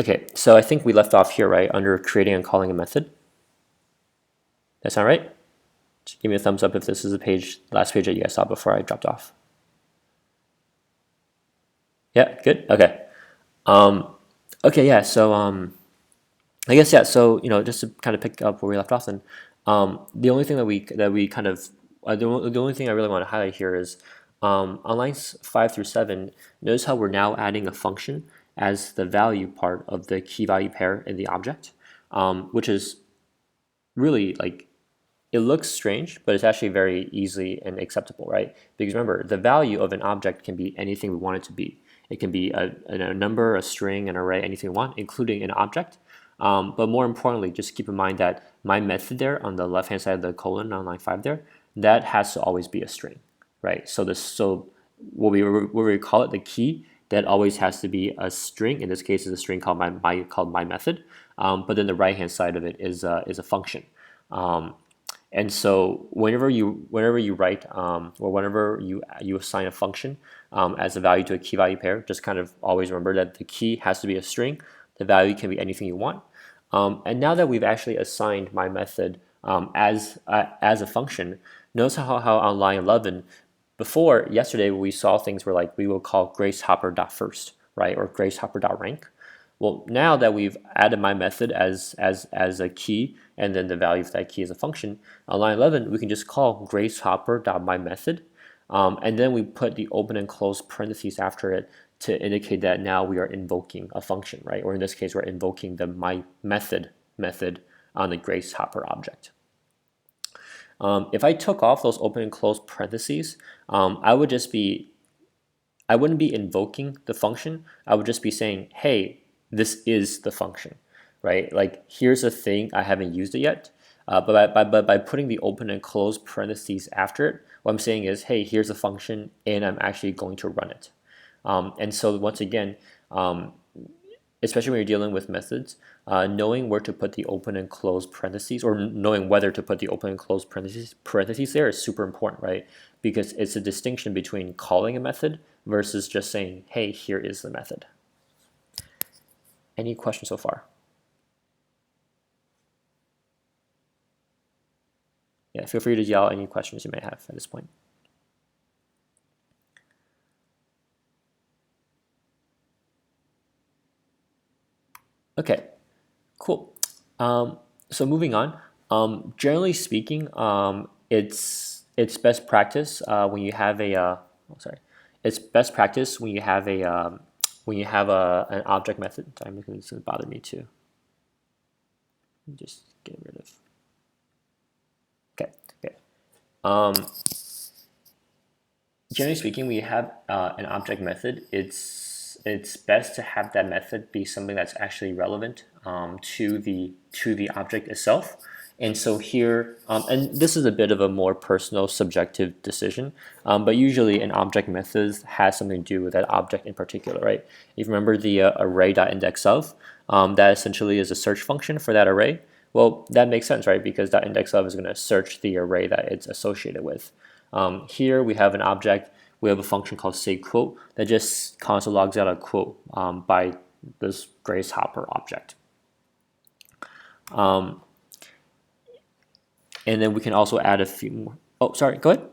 Okay, so I think we left off here, right, under creating and calling a method. That sound right? Just give me a thumbs up if this is the page, last page that you guys saw before I dropped off. Yeah, good. Okay. Okay, yeah. So I guess yeah. So just to kind of pick up where we left off, then the only thing that we kind of the only thing I really want to highlight here is on lines 5 through 7. Notice how we're now adding a function as the value part of the key value pair in the object, which is really like it looks strange, but it's actually very easy and acceptable, right? Because remember, the value of an object can be anything we want it to be. It can be a number, a string, an array, anything we want, including an object. But more importantly, just keep in mind that my method there on the left-hand side of the colon on line 5 there, that has to always be a string, right? So what we call it, the key, that always has to be a string. In this case, is a string called my method. But then the right-hand side of it is a function. And so whenever you write or whenever you assign a function as a value to a key value pair, just kind of always remember that the key has to be a string. The value can be anything you want. And now that we've actually assigned my method as a function, notice how on line 11, before yesterday we saw things where like we will call gracehopper.first, right, or gracehopper.rank. Well, now that we've added my method as a key and then the value of that key as a function, on line 11 we can just call gracehopper.myMethod, and then we put the open and close parentheses after it to indicate that now we are invoking a function, right? Or in this case, we're invoking the myMethod method on the gracehopper object. If I took off those open and close parentheses, I wouldn't be invoking the function. I would just be saying, hey, this is the function, right? Like here's a thing, I haven't used it yet. But by putting the open and close parentheses after it, what I'm saying is, hey, here's a function and I'm actually going to run it. And so once again, especially when you're dealing with methods, knowing where to put the open and close parentheses, or knowing whether to put the open and close parentheses there is super important, right? Because it's a distinction between calling a method versus just saying, hey, here is the method. Any questions so far? Yeah, feel free to yell any questions you may have at this point. Okay, cool. So moving on. Generally speaking, it's best practice when you have a it's best practice when you have a an object method. Sorry, this is going to bother me too. Just get rid of. Okay. Generally speaking, when you have an object method, it's best to have that method be something that's actually relevant to the object itself. And so here, and this is a bit of a more personal, subjective decision, but usually an object method has something to do with that object in particular, right? If you remember the array.indexOf, that essentially is a search function for that array. Well, that makes sense, right? Because .indexOf is going to search the array that it's associated with. Here we have an object. We have a function called sayQuote that just console logs out a quote by this gracehopper object. And then we can also add a few more. Oh, sorry, go ahead.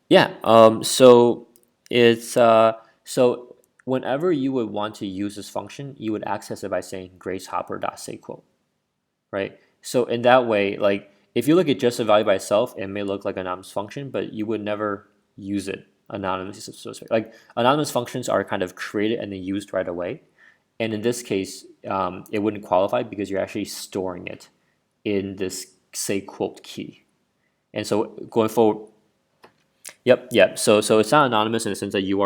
Yeah, so it's so whenever you would want to use this function, you would access it by saying gracehopper.sayQuote, right? So in that way, like if you look at just a value by itself, it may look like an anonymous function, but you would never use it anonymously. So to speak. Like anonymous functions are kind of created and then used right away, and in this case, it wouldn't qualify because you're actually storing it in this sayQuote key. And so going forward, yep. So it's not anonymous in the sense that you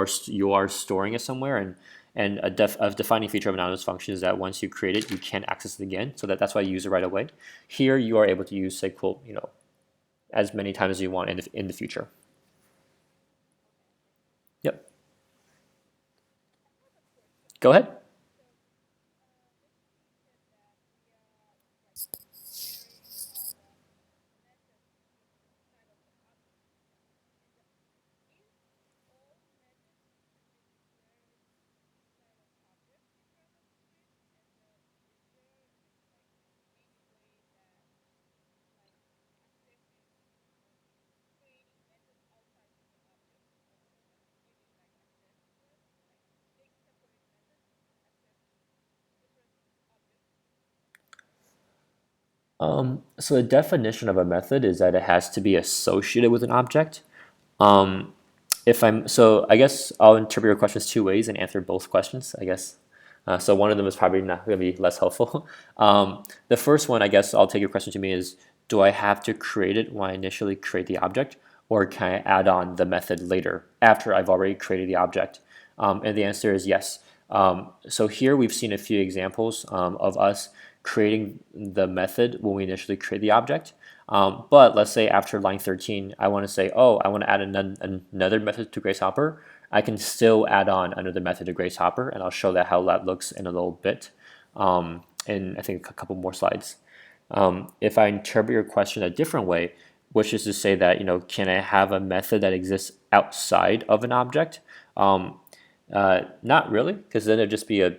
are storing it somewhere, and a defining feature of anonymous function is that once you create it, you can't access it again. So that's why you use it right away. Here you are able to use sayQuote, as many times as you want in the future. Yep. Go ahead. So the definition of a method is that it has to be associated with an object. Um, if I'm so, I guess I'll interpret your questions two ways and answer both questions, I guess. So one of them is probably not going to be less helpful. The first one, I guess I'll take your question to me is, do I have to create it when I initially create the object, or can I add on the method later after I've already created the object? And the answer is yes. So here we've seen a few examples of us creating the method when we initially create the object. But let's say after line 13, I want to say, oh, I want to add another method to Grace Hopper. I can still add on another method to Grace Hopper, and I'll show that how that looks in a little bit in I think a couple more slides. If I interpret your question a different way, which is to say that, can I have a method that exists outside of an object? Not really, because then it'd just be a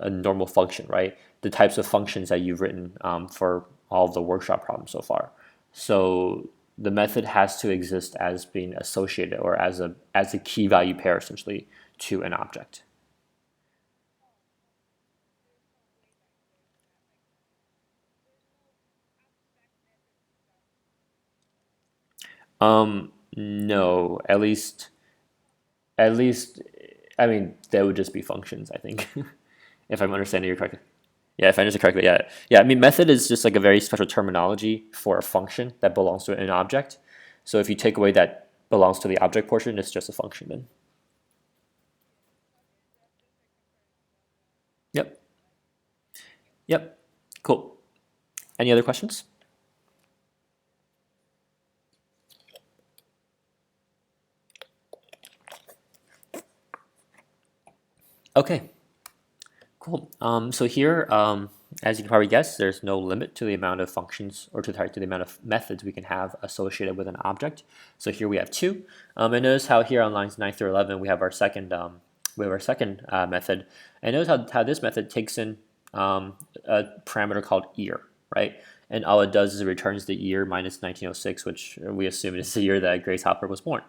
normal function, right? The types of functions that you've written for all of the workshop problems so far. So the method has to exist as being associated or as a key value pair essentially to an object. No, at least, I mean, they would just be functions, I think, if I'm understanding you correctly. Yeah, if I understand correctly, yeah. Yeah, I mean, method is just like a very special terminology for a function that belongs to an object. So if you take away that belongs to the object portion, it's just a function then. Yep. Yep. Cool. Any other questions? Okay. Cool. So here, as you can probably guess, there's no limit to the amount of functions or to the amount of methods we can have associated with an object. So here we have two. And notice how here on lines 9 through 11 we have our second method. And notice how this method takes in a parameter called year, right? And all it does is it returns the year minus 1906, which we assume is the year that Grace Hopper was born,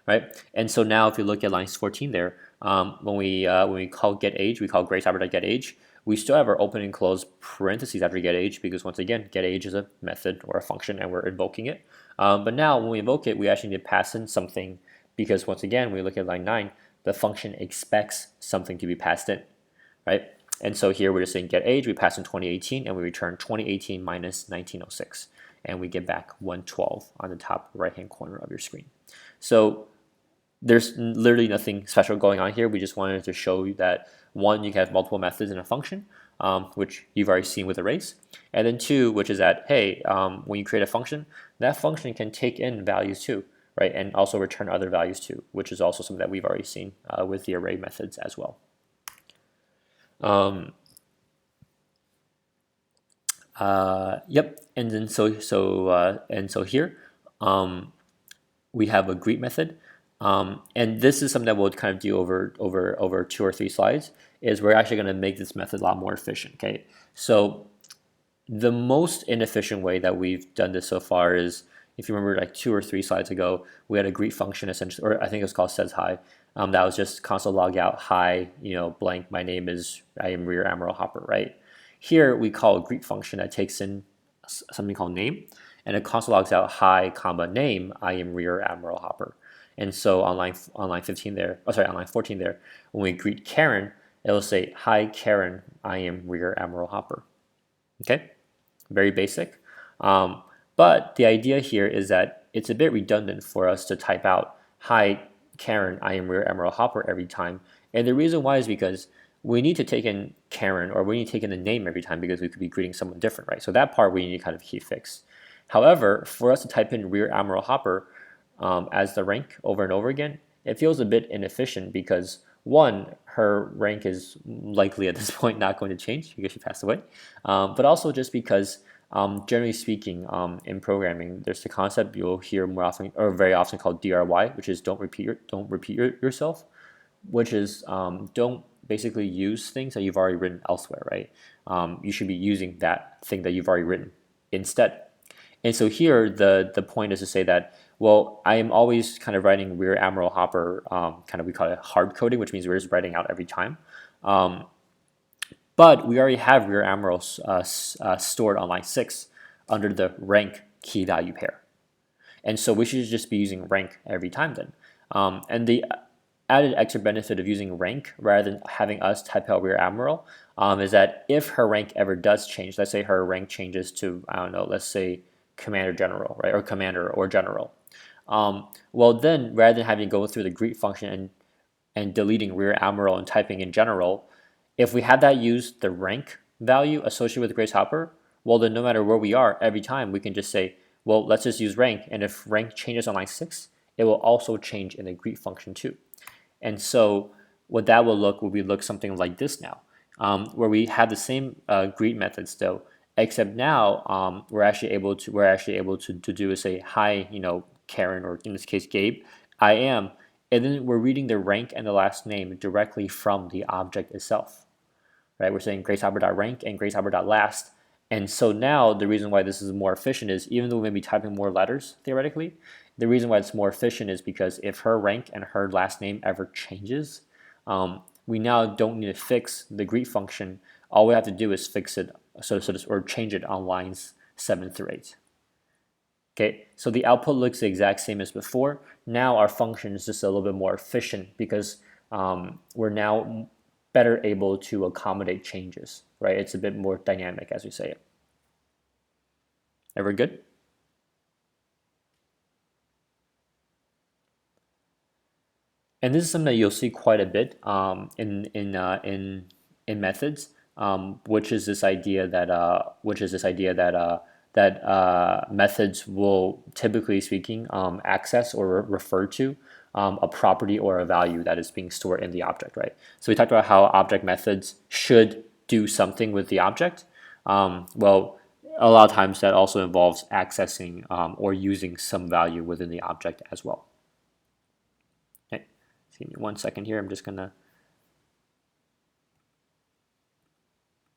right? And so now if you look at lines 14 there, when we call get age, we call Grace Hopper get age. We still have our open and close parentheses after get age because once again, get age is a method or a function and we're invoking it. But now when we invoke it, we actually need to pass in something because once again, when we look at line 9, the function expects something to be passed in, right? And so here we're just saying get age, we pass in 2018 and we return 2018 minus 1906 and we get back 112 on the top right hand corner of your screen. So there's literally nothing special going on here. We just wanted to show you that one, you can have multiple methods in a function, which you've already seen with arrays, and then two, which is that hey, when you create a function, that function can take in values too, right, and also return other values too, which is also something that we've already seen with the array methods as well. Yep, and then so here we have a greet method. And this is something that we'll kind of do over 2 or 3 slides. Is we're actually going to make this method a lot more efficient. Okay, so the most inefficient way that we've done this so far is, if you remember, like 2 or 3 slides ago, we had a greet function essentially, or I think it was called says hi. That was just console log out hi, blank. My name is I am Rear Admiral Hopper, right? Here we call a greet function that takes in something called name, and it console logs out hi, comma name. I am Rear Admiral Hopper. And so on line 15 there, on line 14 there, when we greet Karen, it will say, hi Karen, I am Rear Admiral Hopper. Okay, very basic. But the idea here is that it's a bit redundant for us to type out, hi Karen, I am Rear Admiral Hopper every time. And the reason why is because we need to take in Karen, or we need to take in the name every time because we could be greeting someone different, right? So that part we need to kind of keep fixed. However, for us to type in Rear Admiral Hopper as the rank over and over again, it feels a bit inefficient because one, her rank is likely at this point not going to change because she passed away, but also just because generally speaking, in programming, there's the concept you'll hear more often or very often called DRY, which is don't repeat yourself, which is don't basically use things that you've already written elsewhere, right? You should be using that thing that you've already written instead. And so here, the point is to say that, well, I am always kind of writing Rear Admiral Hopper, kind of we call it hard coding, which means we're just writing out every time. But we already have Rear Admiral stored on line 6 under the rank key value pair. And so we should just be using rank every time then. And the added extra benefit of using rank rather than having us type out rear admiral is that if her rank ever does change, let's say her rank changes to, I don't know, let's say commander general, right, or commander or general. Well then, rather than having to go through the greet function and deleting rear admiral and typing in general, if we had that use the rank value associated with Grace Hopper, well then no matter where we are, every time we can just say, well, let's just use rank, and if rank changes on line 6, it will also change in the greet function too. And so what that will look something like this now, where we have the same greet method still, except now we're actually able to do is say hi, Karen, or in this case Gabe, I am, and then we're reading the rank and the last name directly from the object itself, right? We're saying gracehopper.rank and gracehopper.last. And so now the reason why this is more efficient is, even though we may be typing more letters theoretically, the reason why it's more efficient is because if her rank and her last name ever changes, we now don't need to fix the greet function. All we have to do is fix it, or change it on lines 7 through 8. Okay, so the output looks the exact same as before. Now our function is just a little bit more efficient because we're now better able to accommodate changes, right? It's a bit more dynamic as we say it. Ever good? And this is something that you'll see quite a bit in methods, which is this idea that methods will, typically speaking, access or refer to a property or a value that is being stored in the object, right? So we talked about how object methods should do something with the object. Well, a lot of times that also involves accessing or using some value within the object as well. Okay, just give me 1 second here. I'm just gonna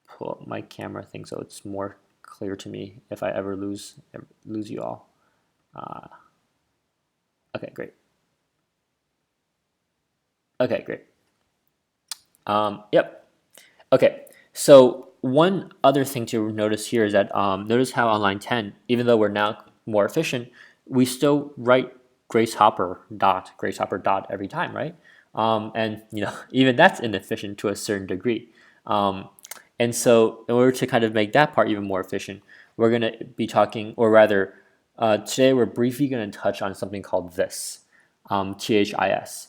pull up my camera thing so it's more clear to me if I ever lose you all. Okay, great. Okay, great. Yep. Okay, so one other thing to notice here is that notice how on line 10, even though we're now more efficient, we still write gracehopper dot every time, right? And even that's inefficient to a certain degree. And so in order to kind of make that part even more efficient, we're going to be talking, or rather, today we're briefly going to touch on something called this, THIS.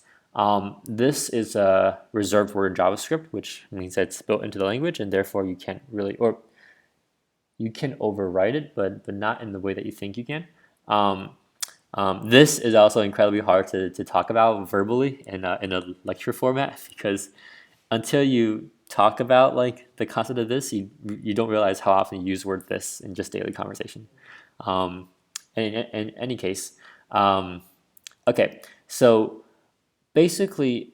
This is a reserved word in JavaScript, which means that it's built into the language, and therefore you can't really, or you can overwrite it, but not in the way that you think you can. This is also incredibly hard to talk about verbally in a lecture format, because until you talk about like the concept of this, you don't realize how often you use word this in just daily conversation. In any case, okay, so basically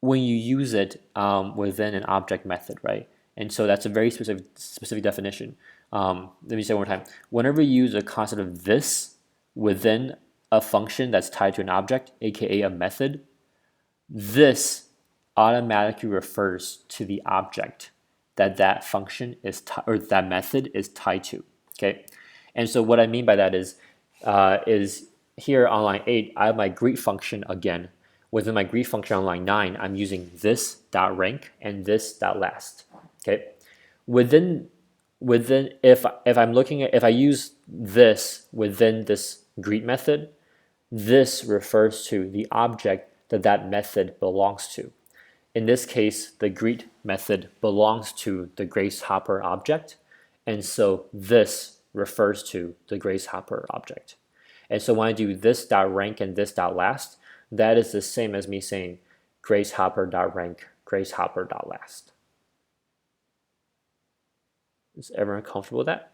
when you use it within an object method, right? And so that's a very specific definition. Let me say it one more time. Whenever you use a concept of this within a function that's tied to an object, aka a method, this automatically refers to the object that function is or that method is tied to. Okay, and so what I mean by that is here on line 8, I have my greet function again. Within my greet function on line 9, I'm using this dot rank and this dot last. Okay, within if I use this within this greet method, this refers to the object that method belongs to. In this case, the greet method belongs to the gracehopper object, and so this refers to the gracehopper object. And so when I do this dot rank and this dot last, that is the same as me saying gracehopper.rank, gracehopper.last. Is everyone comfortable with that?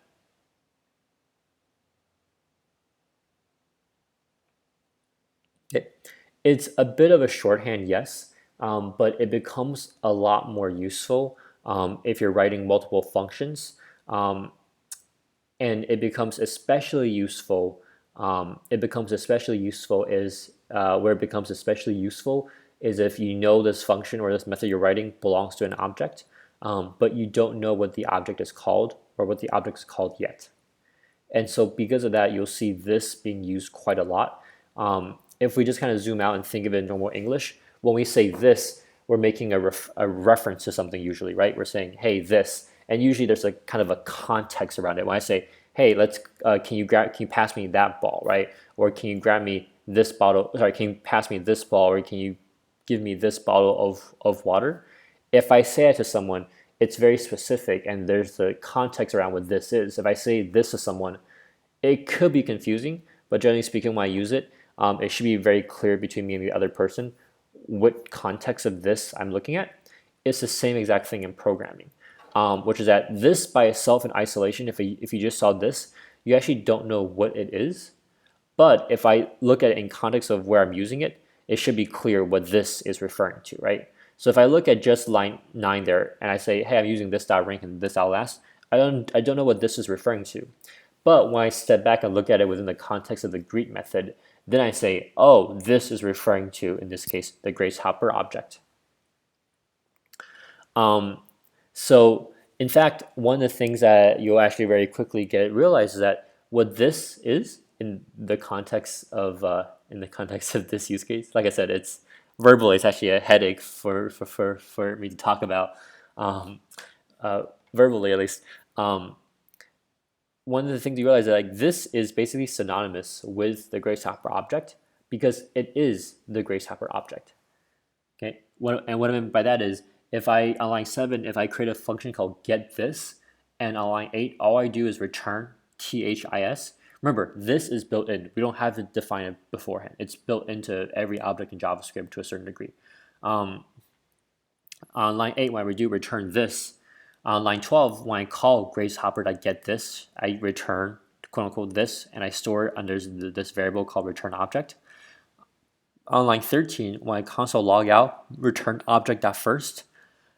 Okay. It's a bit of a shorthand, yes, but it becomes a lot more useful if you're writing multiple functions, and it becomes especially useful. Where it becomes especially useful is if you know this function or this method you're writing belongs to an object, but you don't know what the object is called or what the object is called yet. And so because of that, you'll see this being used quite a lot. If we just kind of zoom out and think of it in normal English, when we say this, we're making a reference to something usually, right? We're saying, hey, this, and usually there's a kind of a context around it. When I say, hey, can you pass me that ball, right? Or can you grab me this bottle? Sorry, can you pass me this ball? Or can you give me this bottle of water? If I say it to someone, it's very specific, and there's the context around what this is. If I say this to someone, it could be confusing, but generally speaking, when I use it, it should be very clear between me and the other person what context of this I'm looking at. It's the same exact thing in programming, which is that this by itself in isolation, if you just saw this, you actually don't know what it is. But if I look at it in context of where I'm using it, it should be clear what this is referring to, right? So if I look at just line 9 there and I say, hey, I'm using this dot rank and this dot last, I don't know what this is referring to. But when I step back and look at it within the context of the greet method, then I say, oh, this is referring to, in this case, the Grace Hopper object. So in fact, one of the things that you'll actually very quickly realize is that what this is in the context of this use case, like I said, it's verbally, it's actually a headache for me to talk about, verbally at least. One of the things you realize is that like this is basically synonymous with the Grace Hopper object because it is the Grace Hopper object. Okay, what I mean by that is if on line 7, if I create a function called get this, and on line 8, all I do is return THIS. Remember, this is built in. We don't have to define it beforehand. It's built into every object in JavaScript to a certain degree. On line 8, when I do return this, on line 12, when I call gracehopper.getThis, I return quote unquote this, and I store it under this variable called return object. On line 13, when I console log out, return object.first,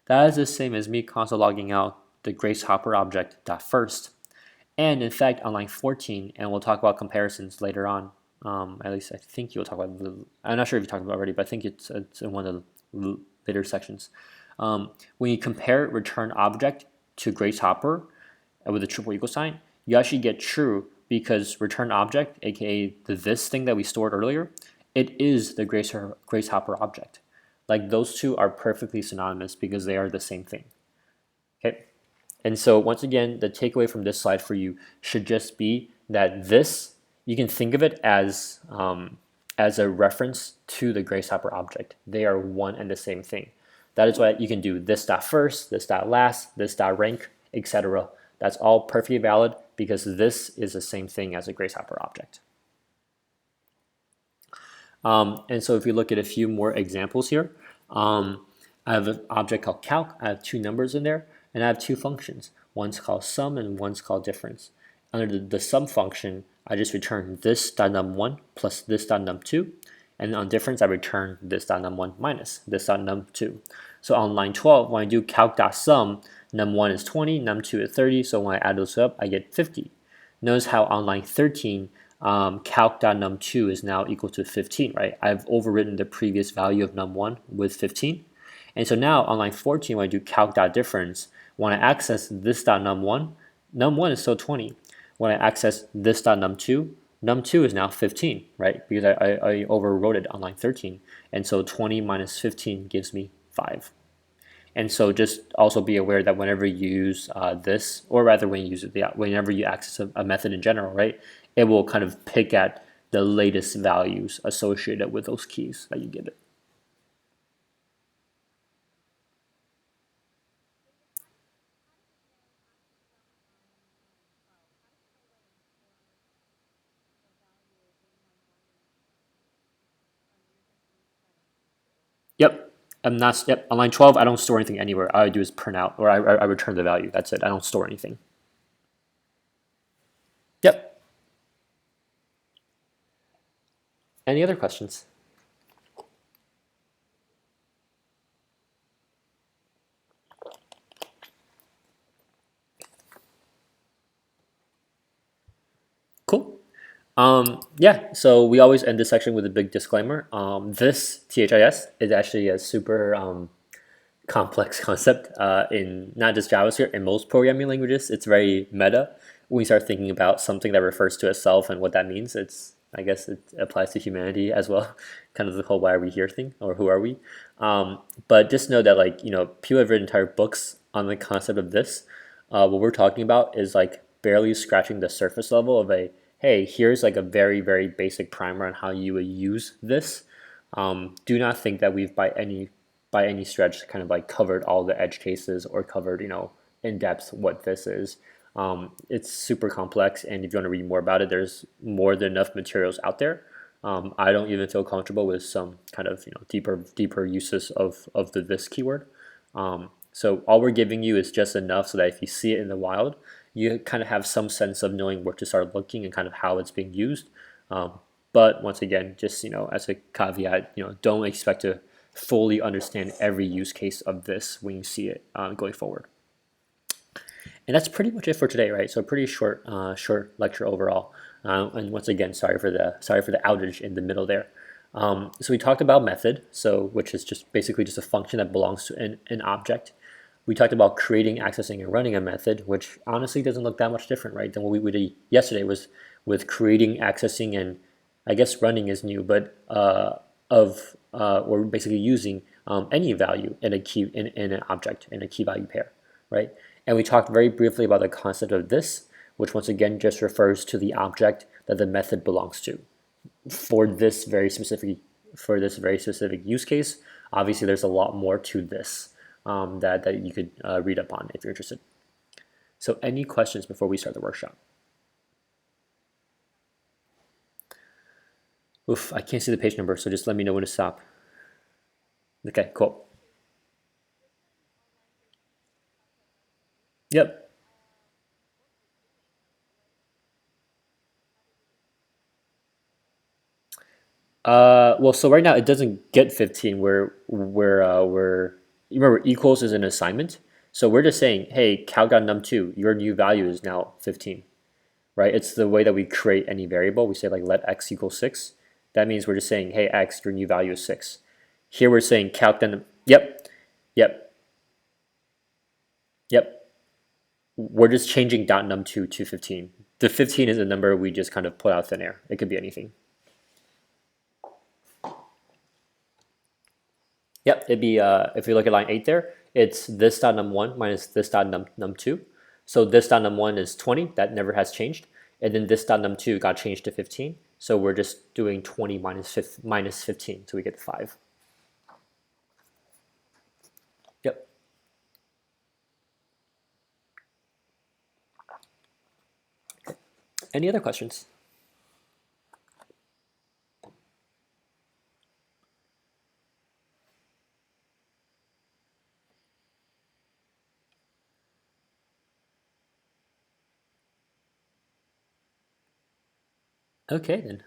that is the same as me console logging out the gracehopper object.first. And in fact, on line 14, and we'll talk about comparisons later on, at least I think you'll talk about I'm not sure if you talked about it already, but I think it's in one of the later sections. When you compare return object to gracehopper with a triple equal sign, you actually get true because return object, aka this thing that we stored earlier, it is the gracehopper object. Like those two are perfectly synonymous because they are the same thing. Okay, and so once again, the takeaway from this slide for you should just be that this, you can think of it as a reference to the gracehopper object. They are one and the same thing. That is why you can do this dot first, this dot last, this dot rank, etc. That's all perfectly valid because this is the same thing as a gracehopper object. And so if you look at a few more examples here, I have an object called calc. I have two numbers in there, and I have two functions. One's called sum and one's called difference. Under the sum function, I just return this dot num1 plus this dot num2. And on difference, I return this dot num1 minus this dot num2. So on line 12, when I do calc.sum, num1 is 20, num2 is 30. So when I add those up, I get 50. Notice how on line 13, calc.num2 is now equal to 15, right? I've overwritten the previous value of num1 with 15. And so now on line 14, when I do calc.difference, when I access this dot num1, num1 is still 20. When I access this dot num2, num2 is now 15, right? Because I overwrote it on line 13. And so 20 minus 15 gives me 5. And so just also be aware that whenever you use this, or rather when you use it, whenever you access a method in general, right, it will kind of pick at the latest values associated with those keys that you give it. Yep. I'm not. Yep. On line 12, I don't store anything anywhere. All I do is print out, or I return the value. That's it. I don't store anything. Yep. Any other questions? Cool. Yeah, so we always end this section with a big disclaimer. This THIS is actually a super complex concept in not just JavaScript, in most programming languages. It's very meta. when we start thinking about something that refers to itself and what that means, I guess it applies to humanity as well, kind of the whole why are we here thing or who are we. But just know that like people have written entire books on the concept of this. What we're talking about is like barely scratching the surface level of a hey, here's like a very basic primer on how you would use this. Do not think that we've by any stretch kind of like covered all the edge cases or covered in depth what this is. It's super complex, and if you want to read more about it, there's more than enough materials out there. I don't even feel comfortable with some kind of deeper uses of the this keyword. So all we're giving you is just enough so that if you see it in the wild, you kind of have some sense of knowing where to start looking and kind of how it's being used. But once again, just as a caveat, don't expect to fully understand every use case of this when you see it going forward. And that's pretty much it for today, right? So pretty short lecture overall. And once again, sorry for the outage in the middle there. So we talked about method, which is just basically just a function that belongs to an object. We talked about creating, accessing, and running a method, which honestly doesn't look that much different, right, than what we did yesterday was with creating, accessing, and I guess running is new, but or basically using any value in a key in an object in a key value pair, right? And we talked very briefly about the concept of this, which once again just refers to the object that the method belongs to. For this very specific use case, obviously there's a lot more to this that you could read up on if you're interested. So any questions before we start the workshop? Oof, I can't see the page number, so just let me know when to stop. Okay, cool. Yep. Well, so right now it doesn't get 15. We're you remember equals is an assignment, so we're just saying, hey, calc.num2, your new value is now 15, right? It's the way that we create any variable. We say like let x equal 6. That means we're just saying, hey, x, your new value is 6. Here we're saying calc.num. Yep, yep, yep. We're just changing .num2 to 15. The 15 is a number we just kind of put out thin air. It could be anything. Yep, it'd be if you look at line 8 there, it's this dot num1 minus this dot num2. So this dot num1 is 20, that never has changed. And then this dot num2 got changed to 15. So we're just doing 20 minus 15, so we get 5. Yep. Any other questions? Okay then.